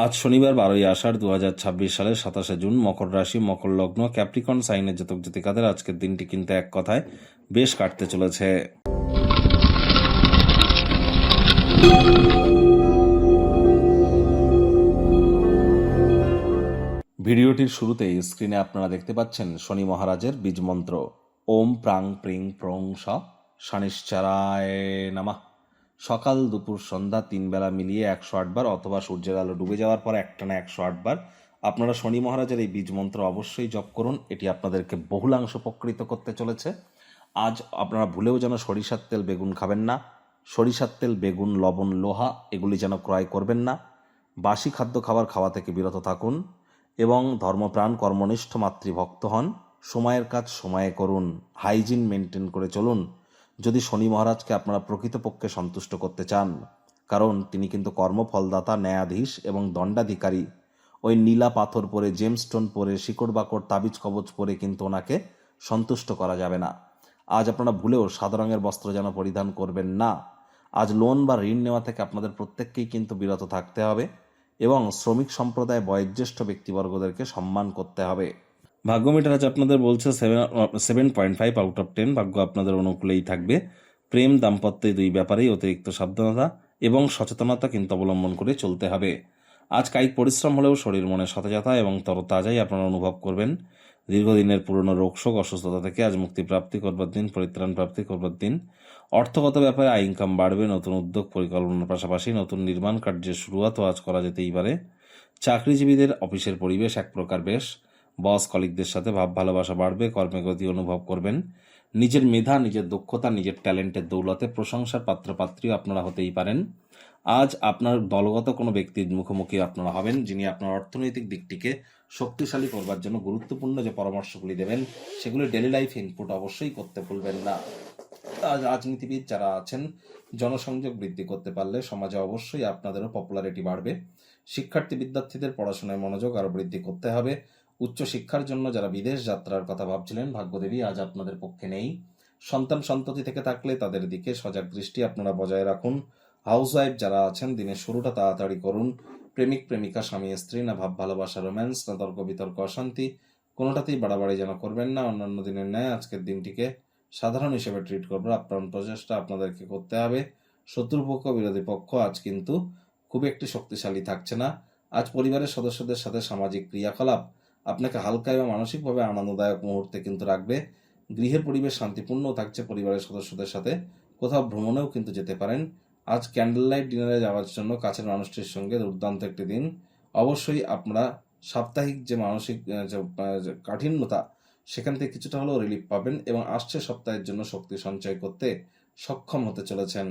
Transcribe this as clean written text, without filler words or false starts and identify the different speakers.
Speaker 1: আজ শনিবার 12ই আষাঢ় 2026 সালের 27শে জুন। মকর রাশি, মকর লগ্ন, ক্যাপ্রিকন সাইনের জাতক জাতিকাদের আজকের দিনটি কিন্তু এক কথায় বেশ কাটতে চলেছে। ভিডিওটির শুরুতেই স্ক্রিনে আপনারা দেখতে পাচ্ছেন শনি মহারাজের বীজ মন্ত্র ওম প্রাং প্রিং প্রং স শনিশ্চরায় নমঃ। সকাল দুপুর সন্ধ্যা 3 বেলা মিলিয়ে 108 বার, অথবা সূর্যের আলো ডুবে যাওয়ার পর একটানা 108 বার আপনারা শনি মহারাজের এই বীজ মন্ত্র অবশ্যই জপ করুন। এটি আপনাদেরকে বহুলাংশ উপকৃত করতে চলেছে। আজ আপনারা ভুলেও যেন সরিষার তেল বেগুন খাবেন না। সরিষার তেল বেগুন লবণ লোহা এগুলি যেন ক্রয় করবেন না। বাসি খাদ্য খাওয়া থেকে বিরত থাকুন এবং ধর্মপ্রাণ কর্মনিষ্ঠ মাতৃভক্ত হন। সময়ের কাজ সময়ে করুন, হাইজিন মেনটেন করে চলুন যদি শনি মহারাজকে আপনারা প্রকৃতপক্ষে সন্তুষ্ট করতে চান, কারণ তিনি কিন্তু কর্মফলদাতা, ন্যায়াধীশ এবং দণ্ডাধিকারী। ওই নীলা পাথর পরে, জেমস্টোন পরে, শিকড় বাকড় তাবিজ কবচ পরে কিন্তু ওনাকে সন্তুষ্ট করা যাবে না। আজ আপনারা ভুলেও সাদা রঙের বস্ত্র যেন পরিধান করবেন না। আজ লোন বা ঋণ নেওয়া থেকে আপনাদের প্রত্যেককেই কিন্তু বিরত থাকতে হবে এবং শ্রমিক সম্প্রদায় বয়োজ্যেষ্ঠ ব্যক্তিবর্গদেরকে সম্মান করতে হবে। ভাগ্য মিটার আজ আপনাদের বলছে 7.5 আউট অফ 10। ভাগ্য আপনাদের অনুকূলেই থাকবে। প্রেম দাম্পত্য দুই ব্যাপারেই অতিরিক্ত সাবধানতা এবং সচেতনতা কিন্তু অবলম্বন করে চলতে হবে। আজ কায়িক পরিশ্রম হলেও শরীর মনে সতেজতা এবং তরতাজাই আপনারা অনুভব করবেন। দীর্ঘদিনের পুরনো রোগশোক অসুস্থতা থেকে আজ মুক্তি প্রাপ্তি করবার দিন, পরিত্রাণ প্রাপ্তি করবার দিন। অর্থগত ব্যাপারে আয় ইনকাম বাড়বে। নতুন উদ্যোগ পরিকল্পনার পাশাপাশি নতুন নির্মাণ কার্যের শুরুয়াতও আজ করা যেতেই পারে। চাকরিজীবীদের অফিসের পরিবেশ এক প্রকার বেশ। বস কলিগদের সাথে ভাব ভালোবাসা বাড়বে। কর্মে গতি অনুভব করবেন। নিজের মেধা, নিজের দক্ষতা, নিজের ট্যালেন্টের দৌলতে প্রশংসার পাত্রপাত্রীও আপনারা হতেই পারেন। আজ আপনার দলগত কোনো ব্যক্তির মুখোমুখি আপনারা হবেন, যিনি আপনার অর্থনৈতিক দিকটিকে শক্তিশালী করবার জন্য গুরুত্বপূর্ণ যে পরামর্শগুলি দেবেন সেগুলি ডেলি লাইফ ইনপুট অবশ্যই করতে ভুলবেন না। রাজনীতিবিদ যারা আছেন, জনসংযোগ বৃদ্ধি করতে পারলে সমাজে অবশ্যই আপনাদেরও পপুলারিটি বাড়বে। শিক্ষার্থী বিদ্যার্থীদের পড়াশোনায় মনোযোগ আরও বৃদ্ধি করতে হবে। উচ্চশিক্ষার জন্য যারা বিদেশ যাত্রার কথা ভাবছিলেন, ভাগ্যদেবী আজ আপনাদের পক্ষে নেই। সন্তান সন্ততি থেকে থাকলে তাদের দিকে সজাগ দৃষ্টি আপনারা বজায় রাখুন। হাউসওয়াইফ যারা আছেন, দিনের শুরুটা তাড়াতাড়ি করুন। প্রেমিক প্রেমিকা, স্বামী স্ত্রী, না ভাব ভালোবাসা, রোম্যান্স, না তর্ক বিতর্ক অশান্তি, কোনোটাতেই বাড়াবাড়ি যেন করবেন না। অন্যান্য দিনের ন্যায় আজকের দিনটিকে সাধারণ হিসেবে ট্রিট করবার আপ্রাণ প্রচেষ্টা আপনাদেরকে করতে হবে। শত্রুপক্ষ, বিরোধী পক্ষ আজ কিন্তু খুব একটি শক্তিশালী থাকছে না। আজ পরিবারের সদস্যদের সাথে সামাজিক ক্রিয়াকলাপ আপনাকে হালকা এবং মানসিকভাবে আনন্দদায়ক মুহূর্তে কিন্তু রাখবে। গৃহের পরিবেশ শান্তিপূর্ণ থাকছে। পরিবারের সদস্যদের সাথে কোথাও ভ্রমণেও কিন্তু যেতে পারেন। আজ ক্যান্ডেল লাইট ডিনারে যাওয়ার জন্য কাছের মানুষটির সঙ্গে দুর্দান্ত একটি দিন। অবশ্যই আপনারা সাপ্তাহিক যে মানসিক যে কাঠিন্যতা, সেখান থেকে কিছুটা হলেও রিলিফ পাবেন এবং আসছে সপ্তাহের জন্য শক্তি সঞ্চয় করতে সক্ষম হতে চলেছেন।